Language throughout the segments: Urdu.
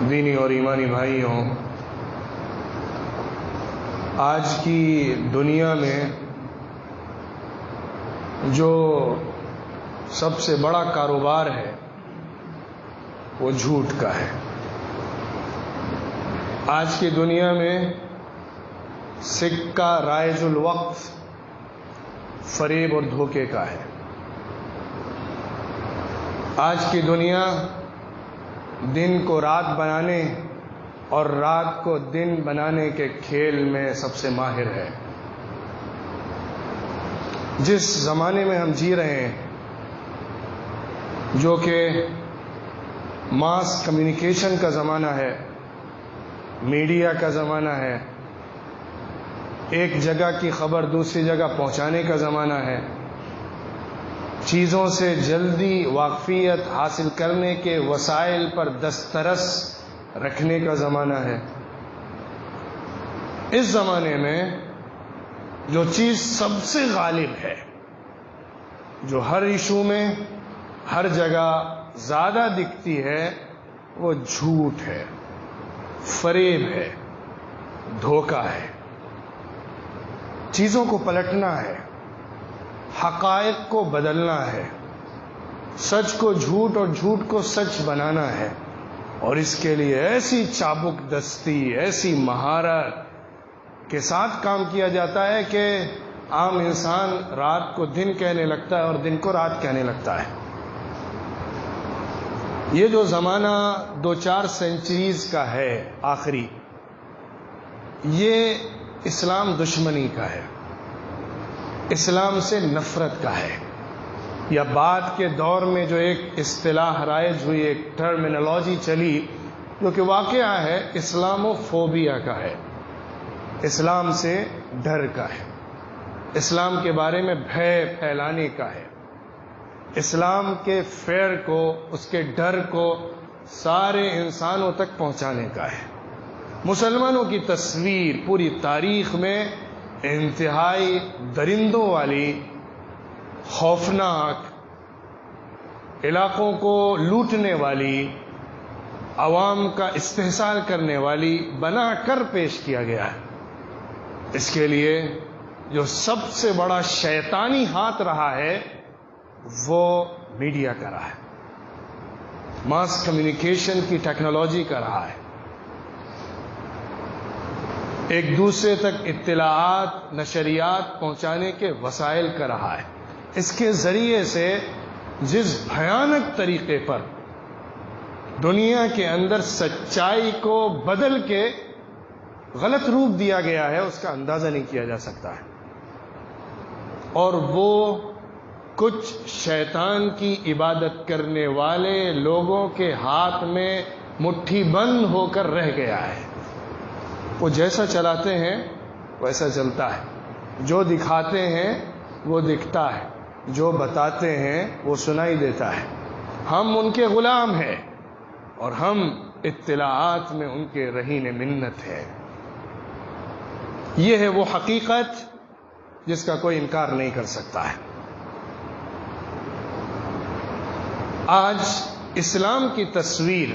دینی اور ایمانی بھائیوں، آج کی دنیا میں جو سب سے بڑا کاروبار ہے وہ جھوٹ کا ہے۔ آج کی دنیا میں سکہ رائج الوقت فریب اور دھوکے کا ہے۔ آج کی دنیا دن کو رات بنانے اور رات کو دن بنانے کے کھیل میں سب سے ماہر ہے۔ جس زمانے میں ہم جی رہے ہیں، جو کہ ماس کمیونیکیشن کا زمانہ ہے، میڈیا کا زمانہ ہے، ایک جگہ کی خبر دوسری جگہ پہنچانے کا زمانہ ہے، چیزوں سے جلدی واقفیت حاصل کرنے کے وسائل پر دسترس رکھنے کا زمانہ ہے، اس زمانے میں جو چیز سب سے غالب ہے، جو ہر ایشو میں ہر جگہ زیادہ دکھتی ہے، وہ جھوٹ ہے، فریب ہے، دھوکہ ہے۔ چیزوں کو پلٹنا ہے، حقائق کو بدلنا ہے، سچ کو جھوٹ اور جھوٹ کو سچ بنانا ہے، اور اس کے لیے ایسی چابک دستی، ایسی مہارت کے ساتھ کام کیا جاتا ہے کہ عام انسان رات کو دن کہنے لگتا ہے اور دن کو رات کہنے لگتا ہے۔ یہ جو زمانہ 2-4 سینچریز کا ہے آخری، یہ اسلام دشمنی کا ہے، اسلام سے نفرت کا ہے، یا بعد کے دور میں جو ایک اصطلاح رائج ہوئی، ایک ٹرمینالوجی چلی، جو کہ واقعہ ہے، اسلامو فوبیا کا ہے، اسلام سے ڈر کا ہے، اسلام کے بارے میں بھے پھیلانے کا ہے، اسلام کے فیئر کو، اس کے ڈر کو سارے انسانوں تک پہنچانے کا ہے۔ مسلمانوں کی تصویر پوری تاریخ میں انتہائی درندوں والی، خوفناک، علاقوں کو لوٹنے والی، عوام کا استحصال کرنے والی بنا کر پیش کیا گیا ہے۔ اس کے لیے جو سب سے بڑا شیطانی ہاتھ رہا ہے وہ میڈیا کا رہا ہے، ماس کمیونیکیشن کی ٹیکنالوجی کا رہا ہے، ایک دوسرے تک اطلاعات، نشریات پہنچانے کے وسائل کا رہا ہے۔ اس کے ذریعے سے جس بھیانک طریقے پر دنیا کے اندر سچائی کو بدل کے غلط روپ دیا گیا ہے، اس کا اندازہ نہیں کیا جا سکتا ہے، اور وہ کچھ شیطان کی عبادت کرنے والے لوگوں کے ہاتھ میں مٹھی بند ہو کر رہ گیا ہے۔ وہ جیسا چلاتے ہیں ویسا چلتا ہے، جو دکھاتے ہیں وہ دکھتا ہے، جو بتاتے ہیں وہ سنائی دیتا ہے۔ ہم ان کے غلام ہیں اور ہم اطلاعات میں ان کے رہین منت ہیں۔ یہ ہے وہ حقیقت جس کا کوئی انکار نہیں کر سکتا ہے۔ آج اسلام کی تصویر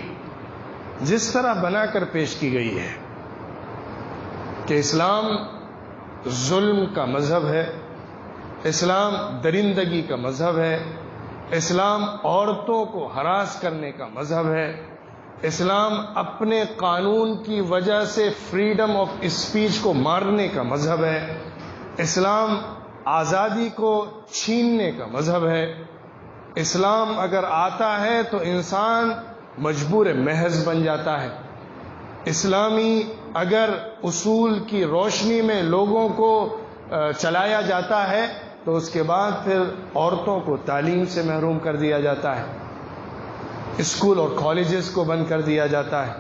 جس طرح بنا کر پیش کی گئی ہے کہ اسلام ظلم کا مذہب ہے، اسلام درندگی کا مذہب ہے، اسلام عورتوں کو ہراس کرنے کا مذہب ہے، اسلام اپنے قانون کی وجہ سے فریڈم آف اسپیچ کو مارنے کا مذہب ہے، اسلام آزادی کو چھیننے کا مذہب ہے، اسلام اگر آتا ہے تو انسان مجبور محض بن جاتا ہے، اسلامی اگر اصول کی روشنی میں لوگوں کو چلایا جاتا ہے تو اس کے بعد پھر عورتوں کو تعلیم سے محروم کر دیا جاتا ہے، اسکول اور کالجز کو بند کر دیا جاتا ہے،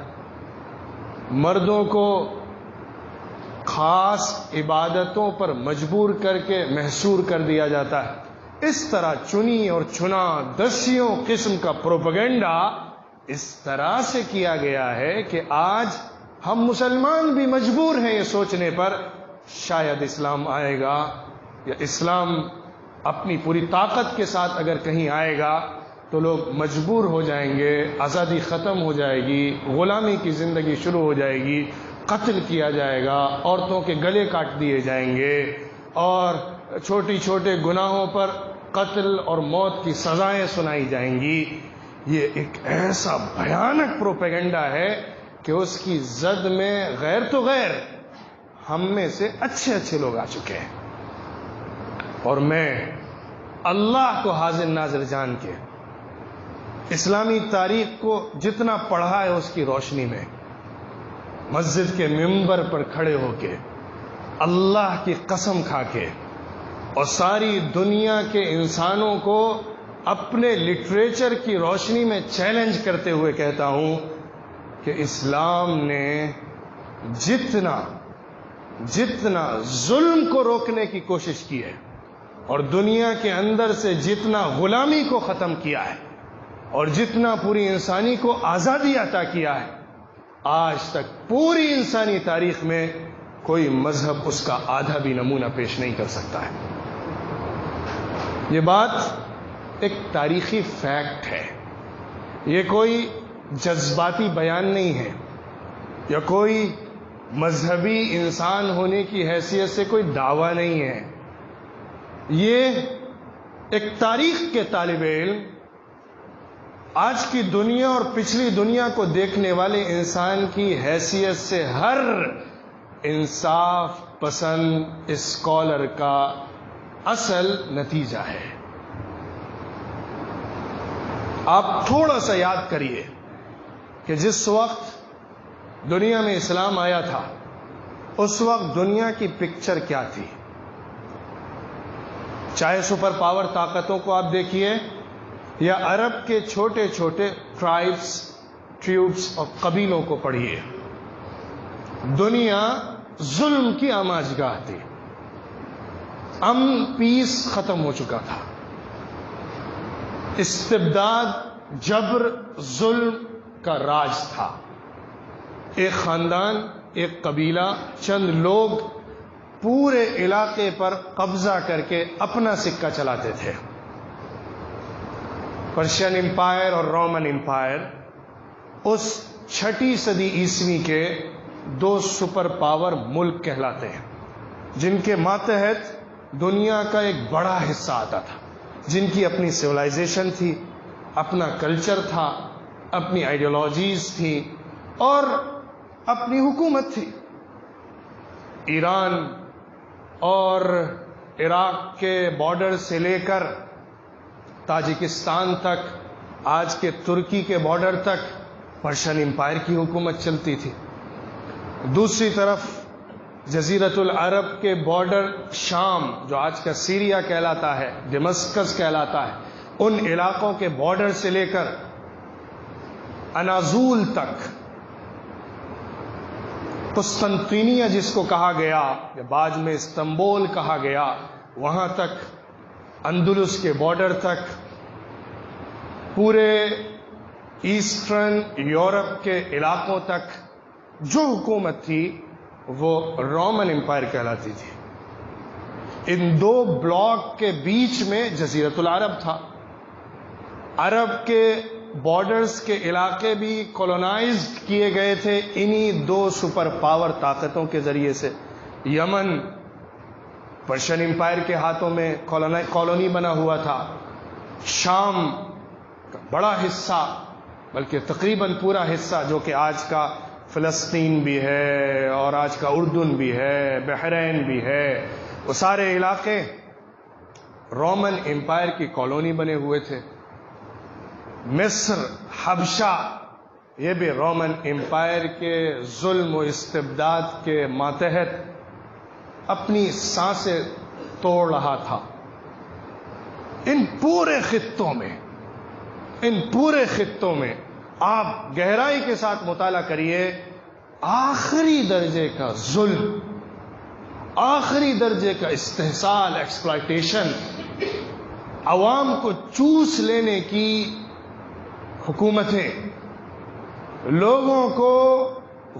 مردوں کو خاص عبادتوں پر مجبور کر کے محصور کر دیا جاتا ہے۔ اس طرح چنی اور چنا دسیوں قسم کا پروپیگنڈا اس طرح سے کیا گیا ہے کہ آج ہم مسلمان بھی مجبور ہیں یہ سوچنے پر شاید اسلام آئے گا، یا اسلام اپنی پوری طاقت کے ساتھ اگر کہیں آئے گا تو تو لوگ مجبور ہو جائیں گے، آزادی ختم ہو جائے گی، غلامی کی زندگی شروع ہو جائے گی، قتل کیا جائے گا، عورتوں کے گلے کاٹ دیے جائیں گے، اور چھوٹی چھوٹے گناہوں پر قتل اور موت کی سزائیں سنائی جائیں گی۔ یہ ایک ایسا بھیانک پروپیگنڈا ہے کہ اس کی زد میں غیر تو غیر ہم میں سے اچھے اچھے لوگ آ چکے ہیں، اور میں اللہ کو حاضر ناظر جان کے اسلامی تاریخ کو جتنا پڑھا ہے اس کی روشنی میں مسجد کے منبر پر کھڑے ہو کے اللہ کی قسم کھا کے اور ساری دنیا کے انسانوں کو اپنے لٹریچر کی روشنی میں چیلنج کرتے ہوئے کہتا ہوں کہ اسلام نے جتنا ظلم کو روکنے کی کوشش کی ہے اور دنیا کے اندر سے جتنا غلامی کو ختم کیا ہے اور جتنا پوری انسانی کو آزادی عطا کیا ہے، آج تک پوری انسانی تاریخ میں کوئی مذہب اس کا آدھا بھی نمونہ پیش نہیں کر سکتا ہے۔ یہ بات ایک تاریخی فیکٹ ہے، یہ کوئی جذباتی بیان نہیں ہے، یا کوئی مذہبی انسان ہونے کی حیثیت سے کوئی دعویٰ نہیں ہے۔ یہ ایک تاریخ کے طالب علم آج کی دنیا اور پچھلی دنیا کو دیکھنے والے انسان کی حیثیت سے ہر انصاف پسند اسکالر کا اصل نتیجہ ہے۔ آپ تھوڑا سا یاد کریے کہ جس وقت دنیا میں اسلام آیا تھا اس وقت دنیا کی پکچر کیا تھی؟ چاہے سپر پاور طاقتوں کو آپ دیکھیے یا عرب کے چھوٹے چھوٹے ٹریبس اور قبیلوں کو پڑھیے، دنیا ظلم کی آماجگاہ تھی، پیس ختم ہو چکا تھا، استبداد، جبر، ظلم کا راج تھا۔ ایک خاندان، ایک قبیلہ، چند لوگ پورے علاقے پر قبضہ کر کے اپنا سکہ چلاتے تھے۔ پرشین امپائر اور رومن امپائر اس 6 صدی عیسوی کے 2 سپر پاور ملک کہلاتے ہیں، جن کے ماتحت دنیا کا ایک بڑا حصہ آتا تھا، جن کی اپنی سیولائزیشن تھی، اپنا کلچر تھا، اپنی آئیڈیالوجیز تھی اور اپنی حکومت تھی۔ ایران اور عراق کے بارڈر سے لے کر تاجکستان تک، آج کے ترکی کے بارڈر تک پرشین امپائر کی حکومت چلتی تھی۔ دوسری طرف جزیرۃ العرب کے بارڈر، شام جو آج کا سیریا کہلاتا ہے، دمشق کہلاتا ہے، ان علاقوں کے بارڈر سے لے کر اناضول تک، قسطنطینیہ جس کو کہا گیا یا بعد میں استنبول کہا گیا، وہاں تک، اندلس کے بارڈر تک، پورے ایسٹرن یورپ کے علاقوں تک جو حکومت تھی وہ رومن امپائر کہلاتی تھی۔ ان 2 بلاک کے بیچ میں جزیرۃ العرب تھا۔ عرب کے بارڈرز کے علاقے بھی کولونائزڈ کیے گئے تھے انہی 2 سپر پاور طاقتوں کے ذریعے سے۔ یمن پرشین امپائر کے ہاتھوں میں کالونی بنا ہوا تھا، شام کا بڑا حصہ، بلکہ تقریباً پورا حصہ جو کہ آج کا فلسطین بھی ہے اور آج کا اردن بھی ہے، بحرین بھی ہے، وہ سارے علاقے رومن امپائر کی کالونی بنے ہوئے تھے۔ مصر، حبشہ، یہ بھی رومن امپائر کے ظلم و استبداد کے ماتحت اپنی سانسیں توڑ رہا تھا۔ ان پورے خطوں میں آپ گہرائی کے ساتھ مطالعہ کریے، آخری درجے کا ظلم، آخری درجے کا استحصال، ایکسپلائٹیشن، عوام کو چوس لینے کی حکومتیں، لوگوں کو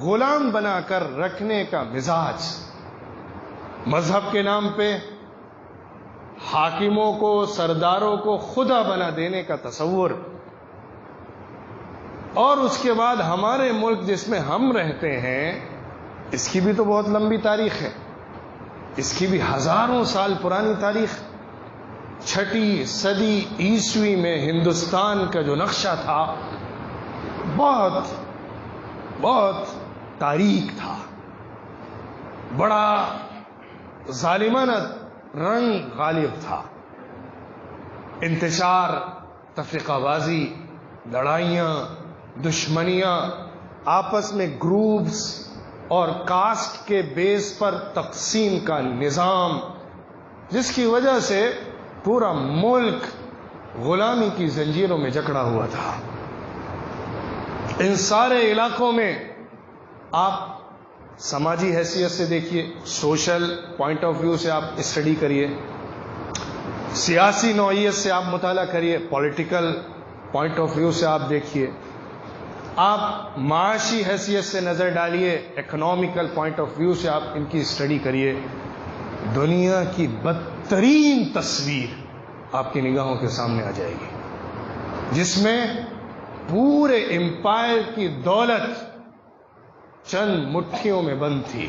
غلام بنا کر رکھنے کا مزاج، مذہب کے نام پہ حاکموں کو، سرداروں کو خدا بنا دینے کا تصور، اور اس کے بعد ہمارے ملک جس میں ہم رہتے ہیں، اس کی بھی تو بہت لمبی تاریخ ہے، اس کی بھی ہزاروں سال پرانی تاریخ۔ 6 صدی عیسوی میں ہندوستان کا جو نقشہ تھا بہت بہت تاریک تھا، بڑا ظالمانہ رنگ غالب تھا، انتشار، تفرقہ بازی، لڑائیاں، دشمنیاں، آپس میں گروپس اور کاسٹ کے بیس پر تقسیم کا نظام، جس کی وجہ سے پورا ملک غلامی کی زنجیروں میں جکڑا ہوا تھا۔ ان سارے علاقوں میں آپ سماجی حیثیت سے دیکھیے، سوشل پوائنٹ آف ویو سے آپ اسٹڈی کریے، سیاسی نوعیت سے آپ مطالعہ کریے، پولیٹیکل پوائنٹ آف ویو سے آپ دیکھیے، آپ معاشی حیثیت سے نظر ڈالیے، اکنامیکل پوائنٹ آف ویو سے آپ ان کی اسٹڈی کریے، دنیا کی بدترین تصویر آپ کی نگاہوں کے سامنے آ جائے گی، جس میں پورے امپائر کی دولت چند مٹھیوں میں بند تھی۔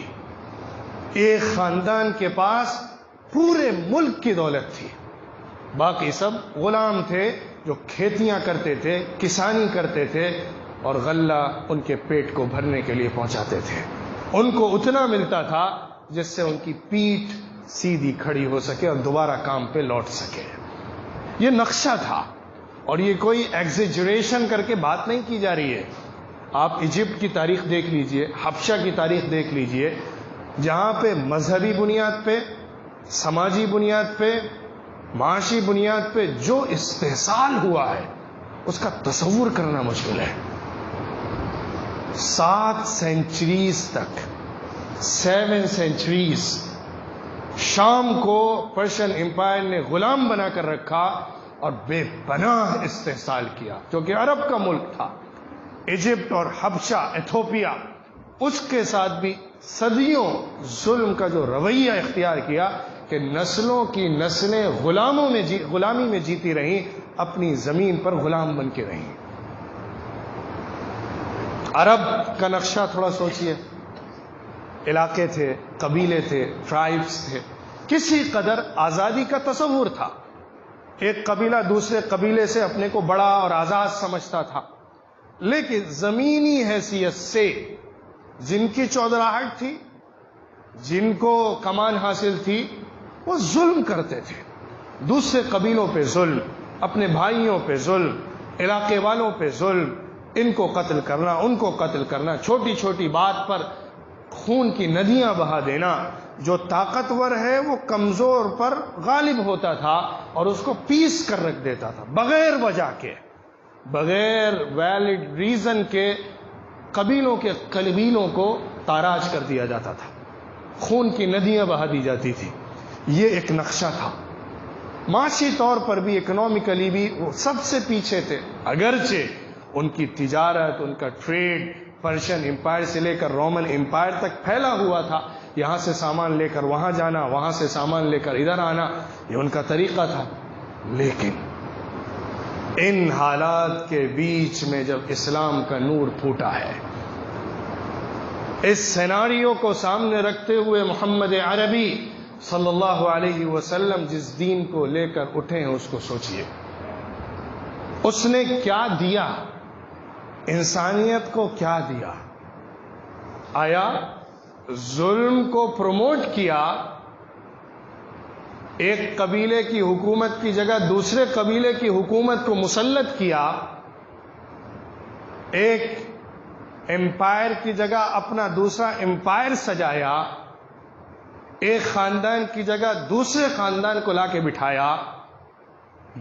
ایک خاندان کے پاس پورے ملک کی دولت تھی، باقی سب غلام تھے جو کھیتیاں کرتے تھے، کسانی کرتے تھے، اور غلہ ان کے پیٹ کو بھرنے کے لیے پہنچاتے تھے۔ ان کو اتنا ملتا تھا جس سے ان کی پیٹھ سیدھی کھڑی ہو سکے اور دوبارہ کام پہ لوٹ سکے۔ یہ نقشہ تھا، اور یہ کوئی ایگزیجریشن کر کے بات نہیں کی جا رہی ہے۔ آپ ایجپٹ کی تاریخ دیکھ لیجئے، حبشہ کی تاریخ دیکھ لیجئے، جہاں پہ مذہبی بنیاد پہ، سماجی بنیاد پہ، معاشی بنیاد پہ جو استحصال ہوا ہے اس کا تصور کرنا مشکل ہے۔ 7 سینچریز تک، 7 سینچریز شام کو پرشین امپائر نے غلام بنا کر رکھا اور بے پناہ استحصال کیا، کیونکہ عرب کا ملک تھا۔ ایجپٹ اور حبشہ، ایتھوپیا، اس کے ساتھ بھی صدیوں ظلم کا جو رویہ اختیار کیا کہ نسلوں کی نسلیں غلامی میں جیتی رہیں، اپنی زمین پر غلام بن کے رہیں۔ عرب کا نقشہ تھوڑا سوچئے، علاقے تھے، قبیلے تھے، ٹرائبس تھے، کسی قدر آزادی کا تصور تھا، ایک قبیلہ دوسرے قبیلے سے اپنے کو بڑا اور آزاد سمجھتا تھا، لیکن زمینی حیثیت سے جن کی چودراہٹ تھی، جن کو کمان حاصل تھی، وہ ظلم کرتے تھے، دوسرے قبیلوں پہ ظلم، اپنے بھائیوں پہ ظلم، علاقے والوں پہ ظلم، ان کو قتل کرنا، ان کو قتل کرنا، چھوٹی چھوٹی بات پر خون کی ندیاں بہا دینا۔ جو طاقتور ہے وہ کمزور پر غالب ہوتا تھا اور اس کو پیس کر رکھ دیتا تھا، بغیر وجہ کے، بغیر ویلڈ ریزن کے قبیلوں کو تاراج کر دیا جاتا تھا، خون کی ندیاں بہا دی جاتی تھی۔ یہ ایک نقشہ تھا۔ معاشی طور پر بھی، اکنامیکلی بھی وہ سب سے پیچھے تھے، اگرچہ ان کی تجارت، ان کا ٹریڈ پرشین امپائر سے لے کر رومن امپائر تک پھیلا ہوا تھا، یہاں سے سامان لے کر وہاں جانا، وہاں سے سامان لے کر ادھر آنا، یہ ان کا طریقہ تھا۔ لیکن ان حالات کے بیچ میں جب اسلام کا نور پھوٹا ہے، اس سیناریو کو سامنے رکھتے ہوئے محمد عربی صلی اللہ علیہ وسلم جس دین کو لے کر اٹھے ہیں اس کو سوچئے، اس نے کیا دیا، انسانیت کو کیا دیا؟ آیا ظلم کو پروموٹ کیا، ایک قبیلے کی حکومت کی جگہ دوسرے قبیلے کی حکومت کو مسلط کیا، ایک امپائر کی جگہ اپنا دوسرا امپائر سجایا، ایک خاندان کی جگہ دوسرے خاندان کو لا کے بٹھایا،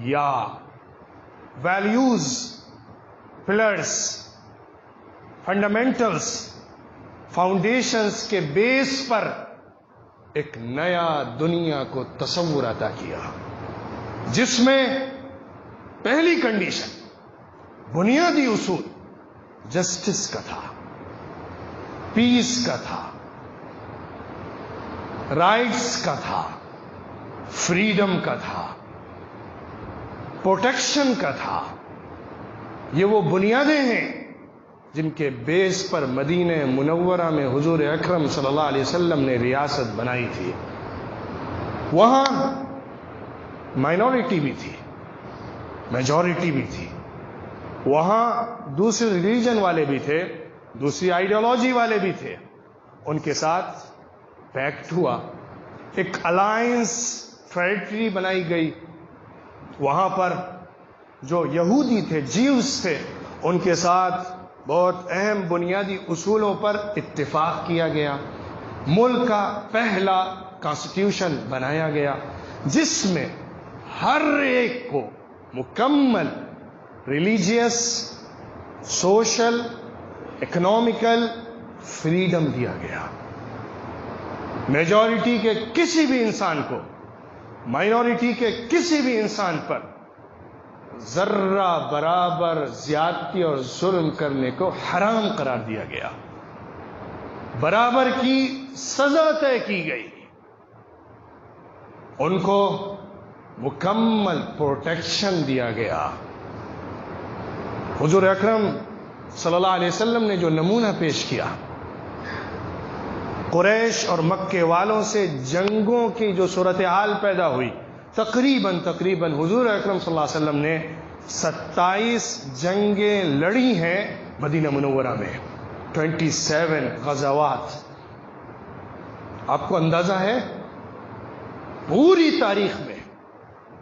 یا ویلیوز، پلرز، فنڈامنٹلز، فاؤنڈیشنز کے بیس پر ایک نیا دنیا کو تصور عطا کیا، جس میں پہلی کنڈیشن، بنیادی اصول جسٹس کا تھا، پیس کا تھا، رائٹس کا تھا، فریڈم کا تھا، پروٹیکشن کا تھا۔ یہ وہ بنیادیں ہیں جن کے بیس پر مدینہ منورہ میں حضور اکرم صلی اللہ علیہ وسلم نے ریاست بنائی تھی۔ وہاں مائنورٹی بھی تھی، میجورٹی بھی تھی، وہاں دوسرے ریلیجن والے بھی تھے، دوسری آئیڈیالوجی والے بھی تھے، ان کے ساتھ پیکٹ ہوا، ایک الائنس ٹریٹری بنائی گئی۔ وہاں پر جو یہودی تھے، جیوز تھے، ان کے ساتھ بہت اہم بنیادی اصولوں پر اتفاق کیا گیا۔ ملک کا پہلا کانسٹیٹیوشن بنایا گیا جس میں ہر ایک کو مکمل ریلیجیس، سوشل، اکنامیکل فریڈم دیا گیا۔ میجورٹی کے کسی بھی انسان کو مائنورٹی کے کسی بھی انسان پر ذرہ برابر زیادتی اور ظلم کرنے کو حرام قرار دیا گیا، برابر کی سزا طے کی گئی، ان کو مکمل پروٹیکشن دیا گیا۔ حضور اکرم صلی اللہ علیہ وسلم نے جو نمونہ پیش کیا، قریش اور مکے والوں سے جنگوں کی جو صورتحال پیدا ہوئی، تقریباً حضور اکرم صلی اللہ علیہ وسلم نے 27 جنگیں لڑی ہیں مدینہ منورہ میں، 27 غزوات۔ آپ کو اندازہ ہے پوری تاریخ میں،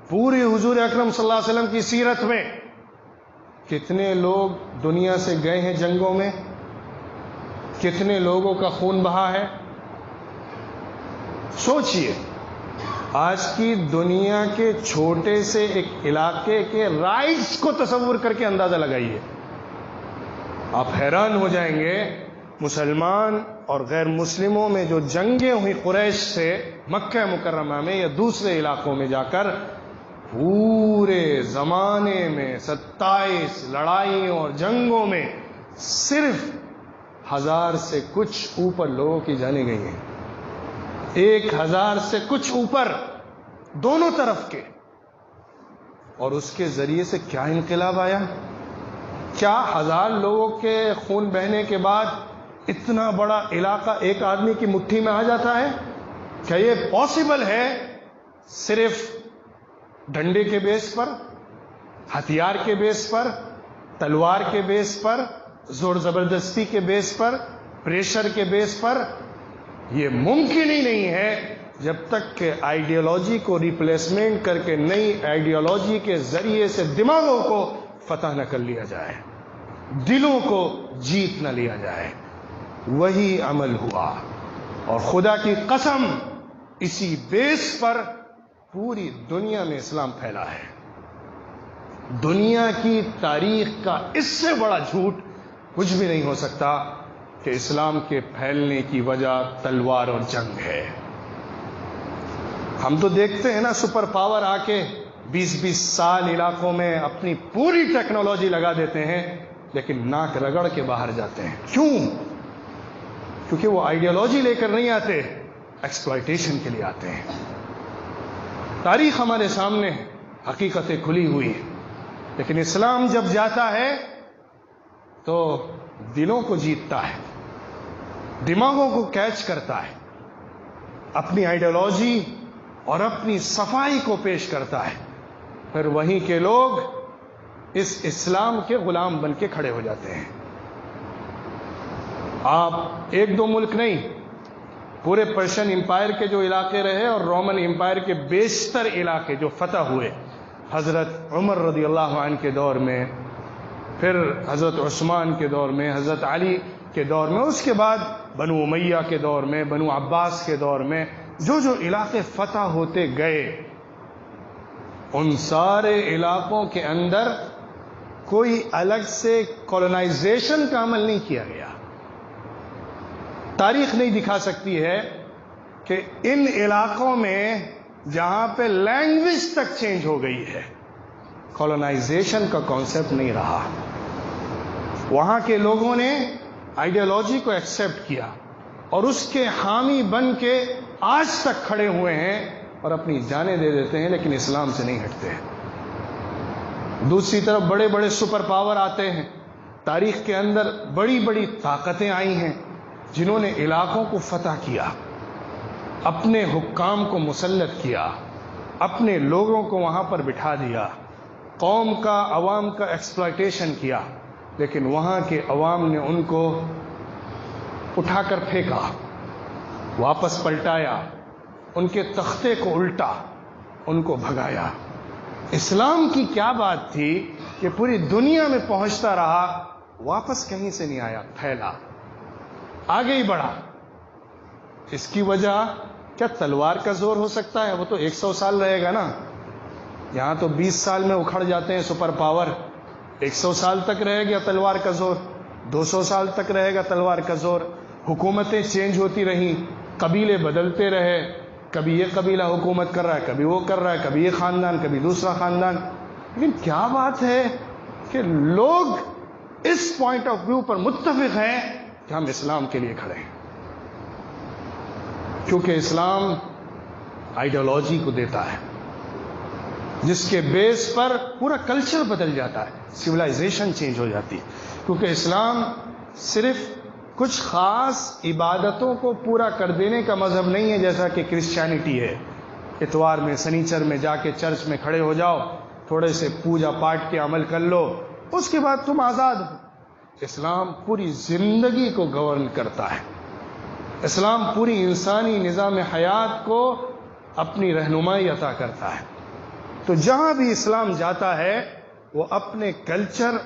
پوری حضور اکرم صلی اللہ علیہ وسلم کی سیرت میں کتنے لوگ دنیا سے گئے ہیں جنگوں میں، کتنے لوگوں کا خون بہا ہے؟ سوچئے، آج کی دنیا کے چھوٹے سے ایک علاقے کے رائٹس کو تصور کر کے اندازہ لگائیے، آپ حیران ہو جائیں گے۔ مسلمان اور غیر مسلموں میں جو جنگیں ہوئی قریش سے مکہ مکرمہ میں یا دوسرے علاقوں میں جا کر، پورے زمانے میں 27 لڑائیوں اور جنگوں میں صرف 1000 سے کچھ اوپر لوگوں کی جانیں گئی ہیں، 1000 سے کچھ اوپر دونوں طرف کے۔ اور اس کے ذریعے سے کیا انقلاب آیا؟ کیا 1000 لوگوں کے خون بہنے کے بعد اتنا بڑا علاقہ ایک آدمی کی مٹھی میں آ جاتا ہے؟ کیا یہ پاسبل ہے صرف ڈنڈے کے بیس پر، ہتھیار کے بیس پر، تلوار کے بیس پر، زور زبردستی کے بیس پر، پریشر کے بیس پر؟ یہ ممکن ہی نہیں ہے جب تک کہ آئیڈیالوجی کو ریپلیسمنٹ کر کے نئی آئیڈیالوجی کے ذریعے سے دماغوں کو فتح نہ کر لیا جائے، دلوں کو جیت نہ لیا جائے۔ وہی عمل ہوا، اور خدا کی قسم اسی بیس پر پوری دنیا میں اسلام پھیلا ہے۔ دنیا کی تاریخ کا اس سے بڑا جھوٹ کچھ بھی نہیں ہو سکتا کہ اسلام کے پھیلنے کی وجہ تلوار اور جنگ ہے۔ ہم تو دیکھتے ہیں نا، سپر پاور آ کے 20-20 سال علاقوں میں اپنی پوری ٹیکنالوجی لگا دیتے ہیں، لیکن ناک رگڑ کے باہر جاتے ہیں۔ کیوں؟ کیونکہ وہ آئیڈیالوجی لے کر نہیں آتے، ایکسپلائٹیشن کے لیے آتے ہیں۔ تاریخ ہمارے سامنے حقیقتیں کھلی ہوئی ہیں، لیکن اسلام جب جاتا ہے تو دلوں کو جیتتا ہے، دماغوں کو کیچ کرتا ہے، اپنی آئیڈیالوجی اور اپنی صفائی کو پیش کرتا ہے، پھر وہیں کے لوگ اس اسلام کے غلام بن کے کھڑے ہو جاتے ہیں۔ آپ ایک دو ملک نہیں، پورے پرشین امپائر کے جو علاقے رہے اور رومن امپائر کے بیشتر علاقے جو فتح ہوئے، حضرت عمر رضی اللہ عنہ کے دور میں، پھر حضرت عثمان کے دور میں، حضرت علی کے دور میں، اس کے بعد بنو امیہ کے دور میں، بنو عباس کے دور میں، جو علاقے فتح ہوتے گئے، ان سارے علاقوں کے اندر کوئی الگ سے کولونائزیشن کا عمل نہیں کیا گیا۔ تاریخ نہیں دکھا سکتی ہے کہ ان علاقوں میں جہاں پہ لینگویج تک چینج ہو گئی ہے، کولونائزیشن کا کانسیپٹ نہیں رہا۔ وہاں کے لوگوں نے آئیڈیالوجی کو ایکسیپٹ کیا اور اس کے حامی بن کے آج تک کھڑے ہوئے ہیں اور اپنی جانیں دے دیتے ہیں لیکن اسلام سے نہیں ہٹتے ہیں۔ دوسری طرف بڑے بڑے سپر پاور آتے ہیں، تاریخ کے اندر بڑی بڑی طاقتیں آئی ہیں جنہوں نے علاقوں کو فتح کیا، اپنے حکام کو مسلط کیا، اپنے لوگوں کو وہاں پر بٹھا دیا، قوم کا عوام کا ایکسپلائٹیشن کیا، لیکن وہاں کے عوام نے ان کو اٹھا کر پھینکا، واپس پلٹایا، ان کے تختے کو الٹا، ان کو بھگایا۔ اسلام کی کیا بات تھی کہ پوری دنیا میں پہنچتا رہا، واپس کہیں سے نہیں آیا، پھیلا، آگے ہی بڑھا۔ اس کی وجہ کیا تلوار کا زور ہو سکتا ہے؟ وہ تو 100 سال رہے گا نا، یہاں تو 20 سال میں اکھڑ جاتے ہیں سپر پاور، 100 سال تک رہے گا تلوار کا زور، 200 سال تک رہے گا تلوار کا زور۔ حکومتیں چینج ہوتی رہیں، قبیلے بدلتے رہے، کبھی یہ قبیلہ حکومت کر رہا ہے، کبھی وہ کر رہا ہے، کبھی یہ خاندان، کبھی دوسرا خاندان، لیکن کیا بات ہے کہ لوگ اس پوائنٹ آف ویو پر متفق ہیں کہ ہم اسلام کے لیے کھڑے ہیں، کیونکہ اسلام آئیڈیالوجی کو دیتا ہے جس کے بیس پر پورا کلچر بدل جاتا ہے، سویلائزیشن چینج ہو جاتی ہے، کیونکہ اسلام صرف کچھ خاص عبادتوں کو پورا کر دینے کا مذہب نہیں ہے جیسا کہ کرسچینٹی ہے۔ اتوار میں سنیچر میں جا کے چرچ میں کھڑے ہو جاؤ، تھوڑے سے پوجا پاٹ کے عمل کر لو، اس کے بعد تم آزاد ہو۔ اسلام پوری زندگی کو گورن کرتا ہے، اسلام پوری انسانی نظام حیات کو اپنی رہنمائی عطا کرتا ہے۔ تو جہاں بھی اسلام جاتا ہے وہ اپنے کلچر،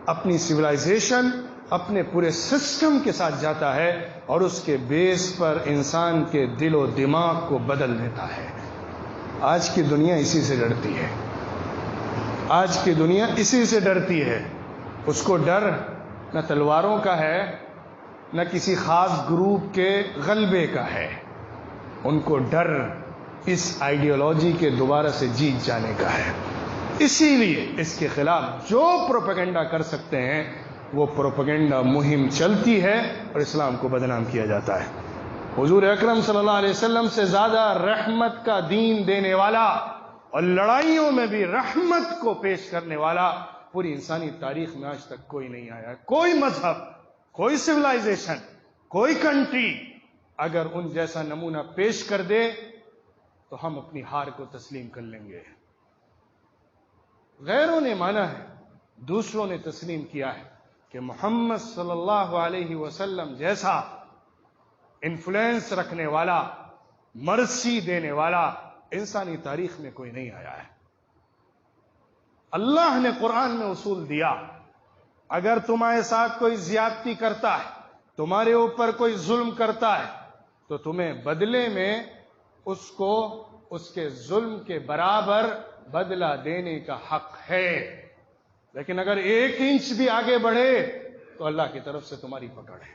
اپنی سویلائزیشن، اپنے پورے سسٹم کے ساتھ جاتا ہے اور اس کے بیس پر انسان کے دل و دماغ کو بدل دیتا ہے۔ آج کی دنیا اسی سے ڈرتی ہے، آج کی دنیا اسی سے ڈرتی ہے۔ اس کو ڈر نہ تلواروں کا ہے، نہ کسی خاص گروپ کے غلبے کا ہے، ان کو ڈر اس آئیڈیالوجی کے دوبارہ سے جیت جانے کا ہے۔ اسی لیے اس کے خلاف جو پروپیگنڈا کر سکتے ہیں وہ پروپیگنڈا مہم چلتی ہے اور اسلام کو بدنام کیا جاتا ہے۔ حضور اکرم صلی اللہ علیہ وسلم سے زیادہ رحمت کا دین دینے والا اور لڑائیوں میں بھی رحمت کو پیش کرنے والا پوری انسانی تاریخ میں آج تک کوئی نہیں آیا ہے۔ کوئی مذہب، کوئی سویلائزیشن، کوئی کنٹری اگر ان جیسا نمونہ پیش کر دے تو ہم اپنی ہار کو تسلیم کر لیں گے۔ غیروں نے مانا ہے، دوسروں نے تسلیم کیا ہے کہ محمد صلی اللہ علیہ وسلم جیسا انفلوئنس رکھنے والا، مرسی دینے والا انسانی تاریخ میں کوئی نہیں آیا ہے۔ اللہ نے قرآن میں اصول دیا، اگر تمہارے ساتھ کوئی زیادتی کرتا ہے، تمہارے اوپر کوئی ظلم کرتا ہے تو تمہیں بدلے میں اس کو اس کے ظلم کے برابر بدلہ دینے کا حق ہے، لیکن اگر 1 انچ بھی آگے بڑھے تو اللہ کی طرف سے تمہاری پکڑ ہے۔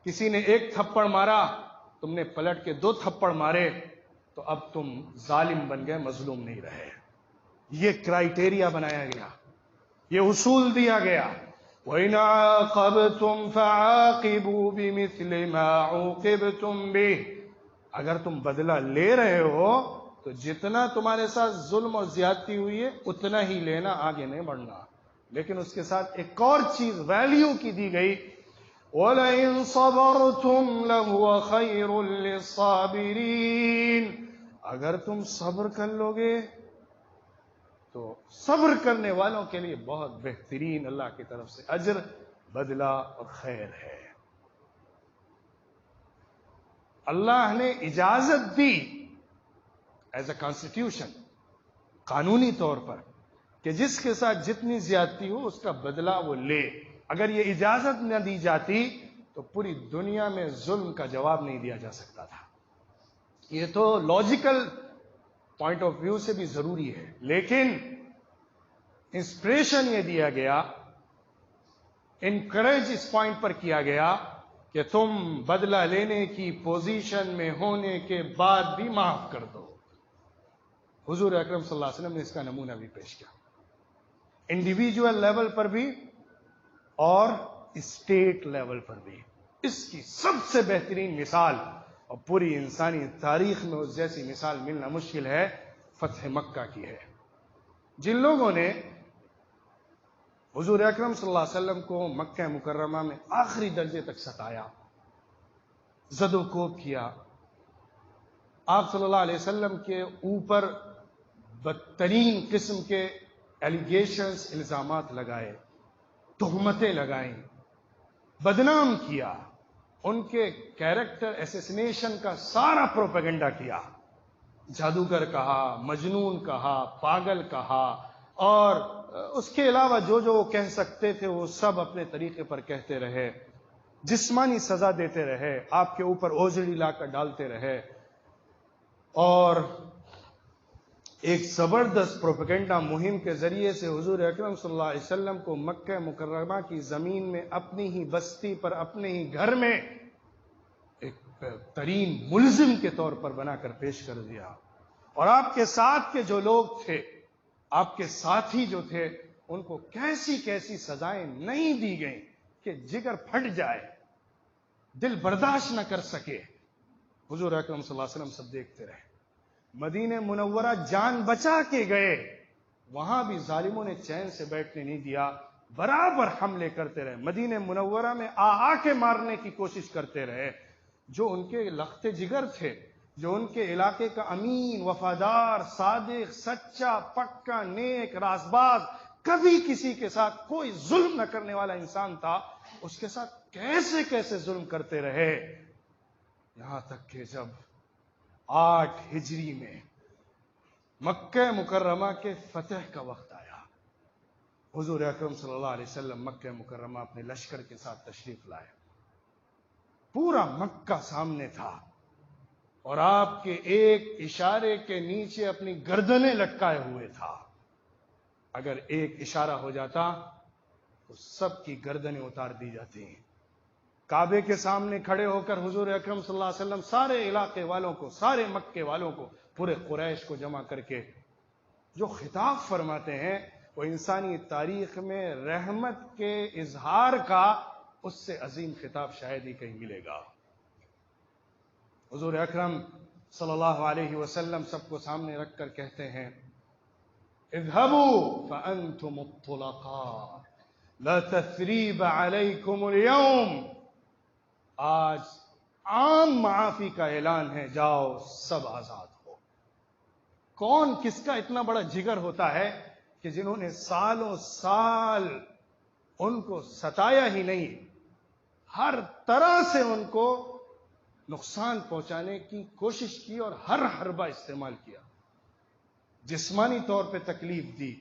کسی نے 1 تھپڑ مارا، تم نے پلٹ کے 2 تھپڑ مارے تو اب تم ظالم بن گئے، مظلوم نہیں رہے۔ یہ کرائیٹیریا بنایا گیا، یہ اصول دیا گیا، وَإِنْ عَاقَبْتُمْ فَعَاقِبُوا بِمِثْلِ مَا عُوقِبْتُمْ بِهِ، اگر تم بدلہ لے رہے ہو تو جتنا تمہارے ساتھ ظلم اور زیادتی ہوئی ہے اتنا ہی لینا، آگے نہیں بڑھنا۔ لیکن اس کے ساتھ ایک اور چیز ویلیو کی دی گئی، وَلَئِن صَبَرْتُمْ لَهُوَ خَيْرٌ لِّلصَّابِرِينَ، اگر تم صبر کر لو گے تو صبر کرنے والوں کے لیے بہت بہترین اللہ کی طرف سے اجر، بدلہ اور خیر ہے۔ اللہ نے اجازت دی ایز اے کانسٹیٹیوشن، قانونی طور پر، کہ جس کے ساتھ جتنی زیادتی ہو اس کا بدلہ وہ لے۔ اگر یہ اجازت نہ دی جاتی تو پوری دنیا میں ظلم کا جواب نہیں دیا جا سکتا تھا۔ یہ تو لاجیکل پوائنٹ آف ویو سے بھی ضروری ہے، لیکن انسپریشن یہ دیا گیا، انکریج اس پوائنٹ پر کیا گیا کہ تم بدلہ لینے کی پوزیشن میں ہونے کے بعد بھی معاف کر دو۔ حضور اکرم صلی اللہ علیہ وسلم نے اس کا نمونہ بھی پیش کیا، انڈیویجول لیول پر بھی اور اسٹیٹ لیول پر بھی۔ اس کی سب سے بہترین مثال اور پوری انسانی تاریخ میں اس جیسی مثال ملنا مشکل ہے، فتح مکہ کی ہے۔ جن لوگوں نے حضور اکرم صلی اللہ علیہ وسلم کو مکہ مکرمہ میں آخری درجے تک ستایا، زد و کوب کیا، آپ صلی اللہ علیہ وسلم کے اوپر بدترین قسم کے ایلیگیشنز، الزامات لگائے، تہمتیں لگائیں، بدنام کیا، ان کے کیریکٹر ایسیسنیشن کا سارا پروپیگنڈا کیا، جادوگر کہا، مجنون کہا، پاگل کہا، اور اس کے علاوہ جو جو وہ کہہ سکتے تھے وہ سب اپنے طریقے پر کہتے رہے، جسمانی سزا دیتے رہے، آپ کے اوپر اوجڑی لا کر ڈالتے رہے، اور ایک زبردست پروپیگنڈا مہم کے ذریعے سے حضور اکرم صلی اللہ علیہ وسلم کو مکہ مکرمہ کی زمین میں اپنی ہی بستی پر، اپنے ہی گھر میں ایک بہترین ملزم کے طور پر بنا کر پیش کر دیا۔ اور آپ کے ساتھ کے جو لوگ تھے، آپ کے ساتھی جو تھے، ان کو کیسی کیسی سزائیں نہیں دی گئیں کہ جگر پھٹ جائے، دل برداشت نہ کر سکے۔ حضور اکرم صلی اللہ علیہ وسلم سب دیکھتے رہے۔ مدینہ منورہ جان بچا کے گئے، وہاں بھی ظالموں نے چین سے بیٹھنے نہیں دیا، برابر حملے کرتے رہے، مدینہ منورہ میں آ کے مارنے کی کوشش کرتے رہے۔ جو ان کے لخت جگر تھے، جو ان کے علاقے کا امین، وفادار، صادق، سچا، پکا، نیک، رازباز، کبھی کسی کے ساتھ کوئی ظلم نہ کرنے والا انسان تھا، اس کے ساتھ کیسے کیسے ظلم کرتے رہے، یہاں تک کہ جب 8 ہجری میں مکہ مکرمہ کے فتح کا وقت آیا، حضور اکرم صلی اللہ علیہ وسلم مکہ مکرمہ اپنے لشکر کے ساتھ تشریف لائے، پورا مکہ سامنے تھا، اور آپ کے ایک اشارے کے نیچے اپنی گردنیں لٹکائے ہوئے تھا۔ اگر ایک اشارہ ہو جاتا تو سب کی گردنیں اتار دی جاتی ہیں۔ کعبے کے سامنے کھڑے ہو کر حضور اکرم صلی اللہ علیہ وسلم سارے علاقے والوں کو، سارے مکے والوں کو، پورے قریش کو جمع کر کے جو خطاب فرماتے ہیں، وہ انسانی تاریخ میں رحمت کے اظہار کا اس سے عظیم خطاب شاید ہی کہیں ملے گا۔ حضور اکرم صلی اللہ علیہ وسلم سب کو سامنے رکھ کر کہتے ہیں، اذهبوا فأنتم الطلقاء لا تثریب علیکم اليوم، آج عام معافی کا اعلان ہے، جاؤ سب آزاد ہو۔ کون کس کا اتنا بڑا جگر ہوتا ہے کہ جنہوں نے سالوں سال ان کو ستایا ہی نہیں، ہر طرح سے ان کو نقصان پہنچانے کی کوشش کی اور ہر حربہ استعمال کیا، جسمانی طور پہ تکلیف دی،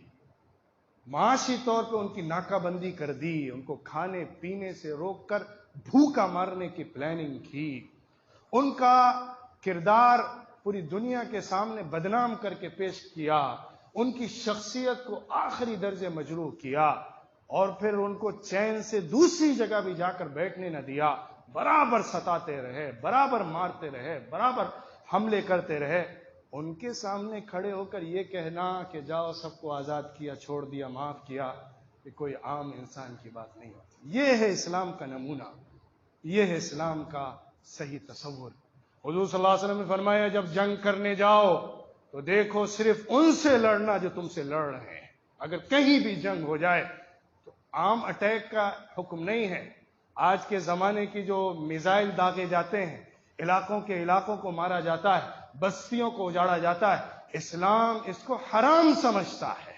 معاشی طور پہ ان کی ناکہ بندی کر دی، ان کو کھانے پینے سے روک کر بھوکا مارنے کی پلاننگ کی، ان کا کردار پوری دنیا کے سامنے بدنام کر کے پیش کیا، ان کی شخصیت کو آخری درجے مجروح کیا، اور پھر ان کو چین سے دوسری جگہ بھی جا کر بیٹھنے نہ دیا، برابر ستاتے رہے، برابر مارتے رہے، برابر حملے کرتے رہے۔ ان کے سامنے کھڑے ہو کر یہ کہنا کہ جاؤ سب کو آزاد کیا، چھوڑ دیا، معاف کیا، یہ کوئی عام انسان کی بات نہیں ہوتی۔ یہ ہے اسلام کا نمونہ، یہ ہے اسلام کا صحیح تصور۔ حضور صلی اللہ علیہ وسلم نے فرمایا، جب جنگ کرنے جاؤ تو دیکھو صرف ان سے لڑنا جو تم سے لڑ رہے ہیں، اگر کہیں بھی جنگ ہو جائے تو عام اٹیک کا حکم نہیں ہے۔ آج کے زمانے کی جو میزائل داغے جاتے ہیں، علاقوں کے علاقوں کو مارا جاتا ہے، بستیوں کو اجاڑا جاتا ہے، اسلام اس کو حرام سمجھتا ہے۔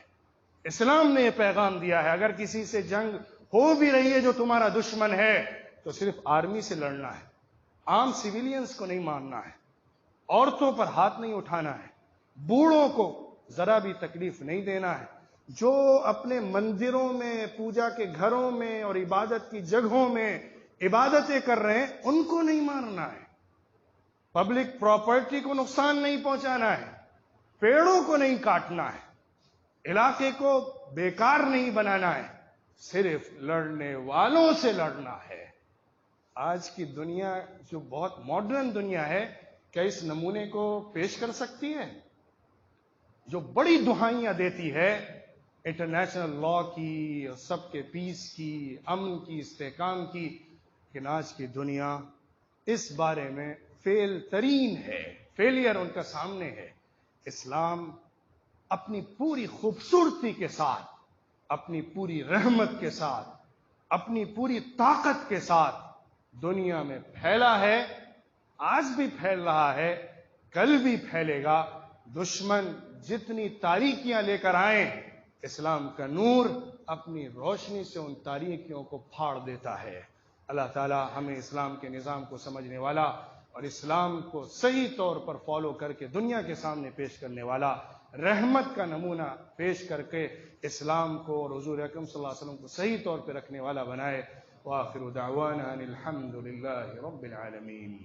اسلام نے یہ پیغام دیا ہے، اگر کسی سے جنگ ہو بھی رہی ہے جو تمہارا دشمن ہے تو صرف آرمی سے لڑنا ہے، عام سیویلینز کو نہیں مارنا ہے، عورتوں پر ہاتھ نہیں اٹھانا ہے، بوڑھوں کو ذرا بھی تکلیف نہیں دینا ہے، جو اپنے مندروں میں، پوجا کے گھروں میں اور عبادت کی جگہوں میں عبادتیں کر رہے ہیں ان کو نہیں مارنا ہے، پبلک پراپرٹی کو نقصان نہیں پہنچانا ہے، پیڑوں کو نہیں کاٹنا ہے، علاقے کو بیکار نہیں بنانا ہے، صرف لڑنے والوں سے لڑنا ہے۔ آج کی دنیا جو بہت ماڈرن دنیا ہے، کیا اس نمونے کو پیش کر سکتی ہے؟ جو بڑی دہائیاں دیتی ہے انٹرنیشنل لا کی اور سب کے پیس کی، امن کی، استحکام کی، لیکن آج کی دنیا اس بارے میں فیل ترین ہے، فیلئر ان کا سامنے ہے۔ اسلام اپنی پوری خوبصورتی کے ساتھ، اپنی پوری رحمت کے ساتھ، اپنی پوری طاقت کے ساتھ دنیا میں پھیلا ہے، آج بھی پھیل رہا ہے، کل بھی پھیلے گا۔ دشمن جتنی تاریکیاں لے کر آئیں، اسلام کا نور اپنی روشنی سے ان تاریکیوں کو پھاڑ دیتا ہے۔ اللہ تعالی ہمیں اسلام کے نظام کو سمجھنے والا اور اسلام کو صحیح طور پر فالو کر کے دنیا کے سامنے پیش کرنے والا، رحمت کا نمونہ پیش کر کے اسلام کو اور حضور اکرم صلی اللہ علیہ وسلم کو صحیح طور پہ رکھنے والا بنائے۔ وآخر دعوانا ان الحمد للہ رب العالمین۔